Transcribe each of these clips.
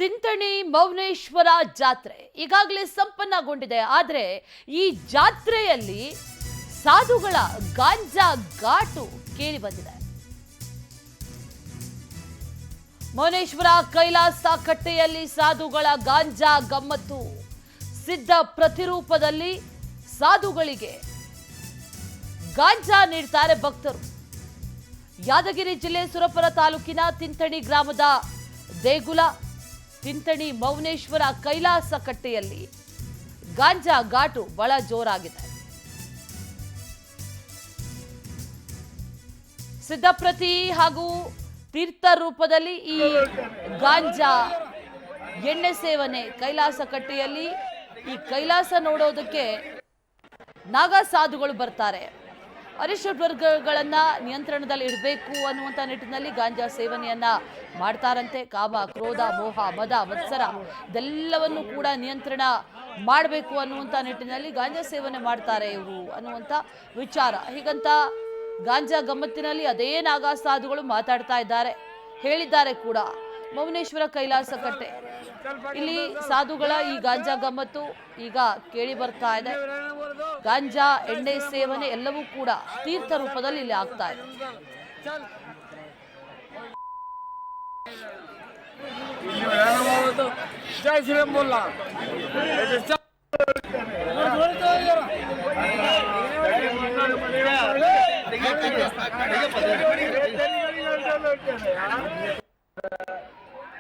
ತಿಂತಣಿ ಮೌನೇಶ್ವರ ಜಾತ್ರೆ ಈಗಾಗಲೇ ಸಂಪನ್ನಗೊಂಡಿದೆ. ಆದರೆ ಈ ಜಾತ್ರೆಯಲ್ಲಿ ಸಾಧುಗಳ ಗಾಂಜಾ ಘಾಟು ಕೇಳಿ ಬಂದಿದೆ. ಮೌನೇಶ್ವರ ಕೈಲಾಸ ಕಟ್ಟೆಯಲ್ಲಿ ಸಾಧುಗಳ ಗಾಂಜಾ ಗಮ್ಮತ್ತು. ಸಿದ್ಧ ಪ್ರತಿರೂಪದಲ್ಲಿ ಸಾಧುಗಳಿಗೆ ಗಾಂಜಾ ನೀಡ್ತಾರೆ ಭಕ್ತರು. ಯಾದಗಿರಿ ಜಿಲ್ಲೆ ಸುರಪುರ ತಾಲೂಕಿನ ತಿಂತಣಿ ಗ್ರಾಮದ ದೇಗುಲ ತಿಂತಣಿ ಮೌನೇಶ್ವರ ಕೈಲಾಸ ಕಟ್ಟೆಯಲ್ಲಿ ಗಾಂಜಾ ಘಾಟು ಬಹಳ ಜೋರಾಗಿದೆ. ಸಿದ್ಧಪ್ರತಿ ಹಾಗೂ ತೀರ್ಥ ರೂಪದಲ್ಲಿ ಈ ಗಾಂಜಾ ಎಣ್ಣೆ ಸೇವನೆ ಕೈಲಾಸ ಕಟ್ಟೆಯಲ್ಲಿ ಈ ಕೈಲಾಸ ನೋಡೋದಕ್ಕೆ ನಾಗಾ ಸಾಧುಗಳು ಬರ್ತಾರೆ. ಅರಿಷಡ್ ವರ್ಗಗಳನ್ನ ನಿಯಂತ್ರಣದಲ್ಲಿ ಇಡಬೇಕು ಅನ್ನುವಂಥ ನಿಟ್ಟಿನಲ್ಲಿ ಗಾಂಜಾ ಸೇವನೆಯನ್ನ ಮಾಡ್ತಾರಂತೆ. ಕಾಮ, ಕ್ರೋಧ, ಮೋಹ, ಮದ, ಮತ್ಸರ ಇದೆಲ್ಲವನ್ನು ಕೂಡ ನಿಯಂತ್ರಣ ಮಾಡಬೇಕು ಅನ್ನುವಂಥ ನಿಟ್ಟಿನಲ್ಲಿ ಗಾಂಜಾ ಸೇವನೆ ಮಾಡ್ತಾರೆ ಇವರು ಅನ್ನುವಂಥ ವಿಚಾರ. ಹೀಗಂತ ಗಾಂಜಾ ಗಮ್ಮತ್ತಿನಲ್ಲಿ ಅದೇ ನಾಗಾ ಸಾಧುಗಳು ಮಾತಾಡ್ತಾ ಇದ್ದಾರೆ, ಹೇಳಿದ್ದಾರೆ ಕೂಡ. ಮೌನೇಶ್ವರ ಕೈಲಾಸ ಕಟ್ಟೆ ಇಲ್ಲಿ ಸಾಧುಗಳ ಈ ಗಾಂಜಾ ಗಮ್ಮತ್ತು ಈಗ ಕೇಳಿ ಬರ್ತಾ ಇದೆ. ಗಾಂಜಾ ಎಣ್ಣೆ ಸೇವನೆ ಎಲ್ಲವೂ ಕೂಡ ತೀರ್ಥ ರೂಪದಲ್ಲಿ ಇಲ್ಲಿ ಆಗ್ತಾ ಇದೆ. ಜೈ ಶ್ರೀರಾಮ್ ಬೋಲ.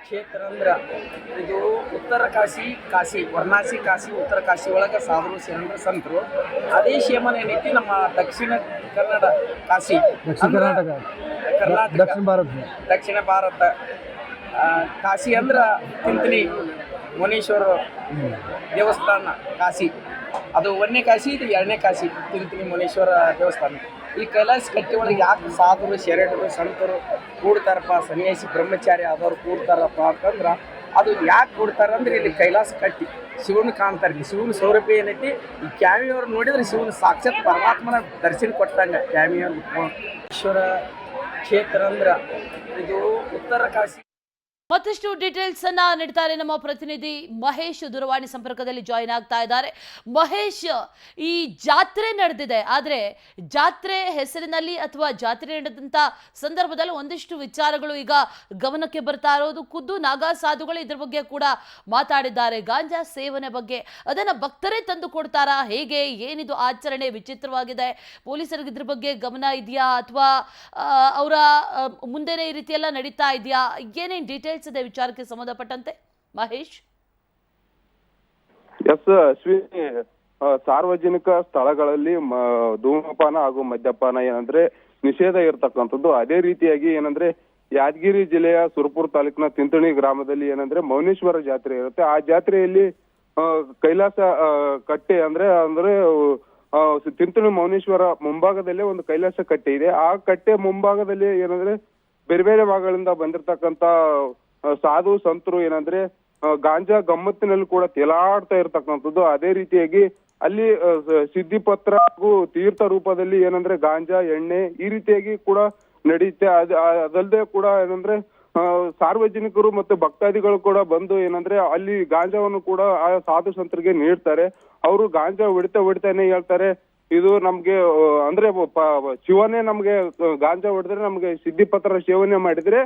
ಕ್ಷೇತ್ರ ಅಂದ್ರ ಇದು ಉತ್ತರ ಕಾಶಿ ವಾರಣಾಸಿ ಕಾಶಿ ಉತ್ತರ ಕಾಶಿ ಒಳಗೆ ಸಾಧುಗಳು ಶರಣರು ಸಂತರು. ಅದೇ ಸೇವನೆ ಏನೈತಿ ನಮ್ಮ ದಕ್ಷಿಣ ಕನ್ನಡ ಕಾಶಿ, ಕರ್ನಾಟಕ, ದಕ್ಷಿಣ ಭಾರತ ಕಾಶಿ ಅಂದ್ರ ತಿಂತಣಿ ಮೌನೇಶ್ವರ ದೇವಸ್ಥಾನ ಕಾಶಿ. ಅದು 1ನೇ ಕಾಶಿ, ಇದು 2ನೇ ಕಾಶಿ ತಿಂತಣಿ ಮೌನೇಶ್ವರ ದೇವಸ್ಥಾನ. ಈ ಕೈಲಾಸ ಕಟ್ಟಿ ಒಳಗೆ ಯಾಕೆ ಸಾಧುಗಳು ಶರಣರು ಸಂತರು ಕೂಡ್ತಾರಪ್ಪ, ಸನ್ಯಾಸಿ ಬ್ರಹ್ಮಚಾರಿ ಆದವ್ರು ಕೂಡ್ತಾರಪ್ಪ ಅಂತಂದ್ರೆ ಅದು ಯಾಕೆ ಕೂಡ್ತಾರಂದ್ರೆ ಇಲ್ಲಿ ಕೈಲಾಸ ಕಟ್ಟಿ ಶಿವನ ಕಾಣ್ತಾರೆ. ಇಲ್ಲಿ ಶಿವನ ಸೌರಭ್ಯ ಏನೈತಿ, ಈ ಕ್ಯಾಮಿಯವ್ರು ನೋಡಿದ್ರೆ ಶಿವನ ಸಾಕ್ಷಾತ್ ಪರಮಾತ್ಮನ ದರ್ಶನ ಕೊಟ್ಟಂಗೆ. ಕ್ಯಾಮಿಯವ್ರು ಈಶ್ವರ ಕ್ಷೇತ್ರ ಅಂದ್ರ ಇದು ಉತ್ತರ ಕಾಶಿ. ಮತ್ತಷ್ಟು ಡೀಟೇಲ್ಸ್ ಅನ್ನ ನೀಡ್ತಾರೆ ನಮ್ಮ ಪ್ರತಿನಿಧಿ ಮಹೇಶ್. ದೂರವಾಣಿ ಸಂಪರ್ಕದಲ್ಲಿ ಜಾಯಿನ್ ಆಗ್ತಾ ಇದ್ದಾರೆ. ಮಹೇಶ್, ಈ ಜಾತ್ರೆ ನಡೆದಿದೆ, ಆದರೆ ಜಾತ್ರೆ ಹೆಸರಿನಲ್ಲಿ ಅಥವಾ ಜಾತ್ರೆ ನಡೆದಂತ ಸಂದರ್ಭದಲ್ಲಿ ಒಂದಿಷ್ಟು ವಿಚಾರಗಳು ಈಗ ಗಮನಕ್ಕೆ ಬರ್ತಾ ಇರೋದು. ಖುದ್ದು ನಾಗಾ ಸಾಧುಗಳು ಇದ್ರ ಬಗ್ಗೆ ಕೂಡ ಮಾತಾಡಿದ್ದಾರೆ. ಗಾಂಜಾ ಸೇವನೆ ಬಗ್ಗೆ ಅದನ್ನ ಭಕ್ತರೇ ತಂದು ಕೊಡ್ತಾರಾ, ಹೇಗೆ, ಏನಿದು ಆಚರಣೆ ವಿಚಿತ್ರವಾಗಿದೆ, ಪೊಲೀಸರಿಗೆ ಇದ್ರ ಬಗ್ಗೆ ಗಮನ ಇದೆಯಾ ಅಥವಾ ಅವರ ಮುಂದೆನೇ ಈ ರೀತಿಯೆಲ್ಲ ನಡೀತಾ ಇದೆಯಾ, ಏನೇನು ಡೀಟೇಲ್ಸ್ ಇದೆ ವಿಚಾರಕ್ಕೆ ಸಂಬಂಧಪಟ್ಟಂತೆ ಮಹೇಶ್? ಎಸ್ ಅಶ್ವಿನಿ, ಸಾರ್ವಜನಿಕ ಸ್ಥಳಗಳಲ್ಲಿ ಧೂಮಪಾನ ಹಾಗೂ ಮದ್ಯಪಾನ ಏನಂದ್ರೆ ನಿಷೇಧ ಇರತಕ್ಕಂಥದ್ದು. ಅದೇ ರೀತಿಯಾಗಿ ಏನಂದ್ರೆ ಯಾದಗಿರಿ ಜಿಲ್ಲೆಯ ಸುರಪುರ ತಾಲೂಕಿನ ತಿಂತಣಿ ಗ್ರಾಮದಲ್ಲಿ ಏನಂದ್ರೆ ಮೌನೇಶ್ವರ ಜಾತ್ರೆ ಇರುತ್ತೆ. ಆ ಜಾತ್ರೆಯಲ್ಲಿ ಕೈಲಾಸ ಕಟ್ಟೆ ಅಂದ್ರೆ ತಿಂತಣಿ ಮೌನೇಶ್ವರ ಮುಂಭಾಗದಲ್ಲೇ ಒಂದು ಕೈಲಾಸ ಕಟ್ಟೆ ಇದೆ. ಆ ಕಟ್ಟೆ ಮುಂಭಾಗದಲ್ಲಿ ಏನಂದ್ರೆ ಬೇರೆ ಬೇರೆ ಭಾಗಗಳಿಂದ ಬಂದಿರತಕ್ಕಂತ ಸಾಧು ಸಂತರು ಏನಂದ್ರೆ ಗಾಂಜಾ ಗಮ್ಮತ್ತಿನಲ್ಲಿ ಕೂಡ ತೇಲಾಡ್ತಾ ಇರ್ತಕ್ಕಂಥದ್ದು. ಅದೇ ರೀತಿಯಾಗಿ ಅಲ್ಲಿ ಸಿದ್ಧಿಪತ್ರ ಹಾಗೂ ತೀರ್ಥ ರೂಪದಲ್ಲಿ ಏನಂದ್ರೆ ಗಾಂಜಾ ಎಣ್ಣೆ ಈ ರೀತಿಯಾಗಿ ಕೂಡ ನಡೆಯುತ್ತೆ. ಅದಲ್ಲದೆ ಕೂಡ ಏನಂದ್ರೆ ಸಾರ್ವಜನಿಕರು ಮತ್ತು ಭಕ್ತಾದಿಗಳು ಕೂಡ ಬಂದು ಏನಂದ್ರೆ ಅಲ್ಲಿ ಗಾಂಜಾವನ್ನು ಕೂಡ ಆ ಸಾಧು ಸಂತರಿಗೆ ನೀಡ್ತಾರೆ. ಅವರು ಗಾಂಜಾ ಹೊಡಿತಾನೆ ಹೇಳ್ತಾರೆ, ಇದು ನಮ್ಗೆ ಅಂದ್ರೆ ಶಿವನೇ ನಮ್ಗೆ ಗಾಂಜಾ ಹೊಡೆದ್ರೆ ನಮ್ಗೆ ಸಿದ್ಧಿಪತ್ರ ಸೇವನೆ ಮಾಡಿದ್ರೆ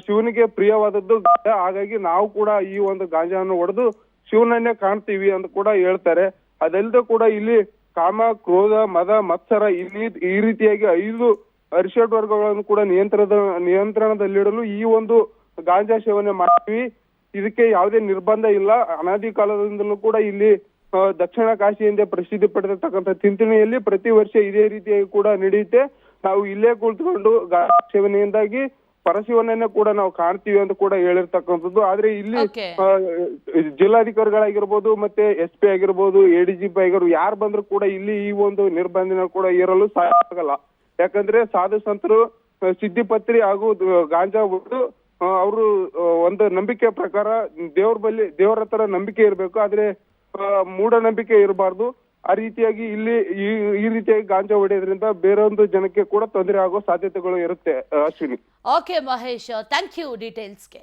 ಶಿವನಿಗೆ ಪ್ರಿಯವಾದದ್ದು. ಹಾಗಾಗಿ ನಾವು ಕೂಡ ಈ ಒಂದು ಗಾಂಜಾವನ್ನು ಹೊಡೆದು ಶಿವನನ್ನೇ ಕಾಣ್ತೀವಿ ಅಂತ ಕೂಡ ಹೇಳ್ತಾರೆ. ಅದಲ್ಲದೆ ಕೂಡ ಇಲ್ಲಿ ಕಾಮ, ಕ್ರೋಧ, ಮದ, ಮತ್ಸರ ಈ ರೀತಿಯಾಗಿ 5 ಅರಿಷಡ್ ವರ್ಗಗಳನ್ನು ಕೂಡ ನಿಯಂತ್ರಣದಲ್ಲಿಡಲು ಈ ಒಂದು ಗಾಂಜಾ ಸೇವನೆ ಮಾಡ್ತೀವಿ. ಇದಕ್ಕೆ ಯಾವುದೇ ನಿರ್ಬಂಧ ಇಲ್ಲ. ಅನಾದಿ ಕಾಲದಿಂದಲೂ ಕೂಡ ಇಲ್ಲಿ ದಕ್ಷಿಣ ಕಾಶಿಯಿಂದ ಪ್ರಸಿದ್ಧಿ ಪಡೆದಿರ್ತಕ್ಕಂಥ ತಿಂತಣಿಯಲ್ಲಿ ಪ್ರತಿ ವರ್ಷ ಇದೇ ರೀತಿಯಾಗಿ ಕೂಡ ನಡೆಯುತ್ತೆ. ನಾವು ಇಲ್ಲೇ ಕುಳಿತುಕೊಂಡು ಗಾಂಜಾ ಸೇವನೆಯಿಂದಾಗಿ ಪರಶಿವನನ್ನೇ ಕೂಡ ನಾವು ಕಾಣ್ತೀವಿ ಅಂತ ಕೂಡ ಹೇಳಿರ್ತಕ್ಕಂಥದ್ದು. ಆದ್ರೆ ಇಲ್ಲಿ ಜಿಲ್ಲಾಧಿಕಾರಿಗಳಾಗಿರ್ಬೋದು ಮತ್ತೆ SP ಆಗಿರ್ಬೋದು, ADGP ಆಗಿರ್ಬೋದು, ಯಾರು ಬಂದ್ರು ಕೂಡ ಇಲ್ಲಿ ಈ ಒಂದು ನಿರ್ಬಂಧನ ಕೂಡ ಇರಲು ಸಾಧ್ಯ ಆಗಲ್ಲ. ಯಾಕಂದ್ರೆ ಸಾಧು ಸಂತರು ಸಿದ್ಧಿಪತ್ರಿ ಹಾಗೂ ಗಾಂಜಾ ಹೊಡೆದು ಅವರು ಒಂದು ನಂಬಿಕೆ ಪ್ರಕಾರ ದೇವರ ಹತ್ರ ನಂಬಿಕೆ ಇರಬೇಕು, ಆದ್ರೆ ಮೂಢನಂಬಿಕೆ ಇರಬಾರ್ದು. ಆ ರೀತಿಯಾಗಿ ಇಲ್ಲಿ ಈ ರೀತಿಯಾಗಿ ಗಾಂಜಾ ಹೊಡೆಯೋದ್ರಿಂದ ಬೇರೊಂದು ಜನಕ್ಕೆ ಕೂಡ ತೊಂದರೆ ಆಗೋ ಸಾಧ್ಯತೆಗಳು ಇರುತ್ತೆ. Ashwini. Okay Mahesh, thank you ಡೀಟೇಲ್ಸ್ಗೆ.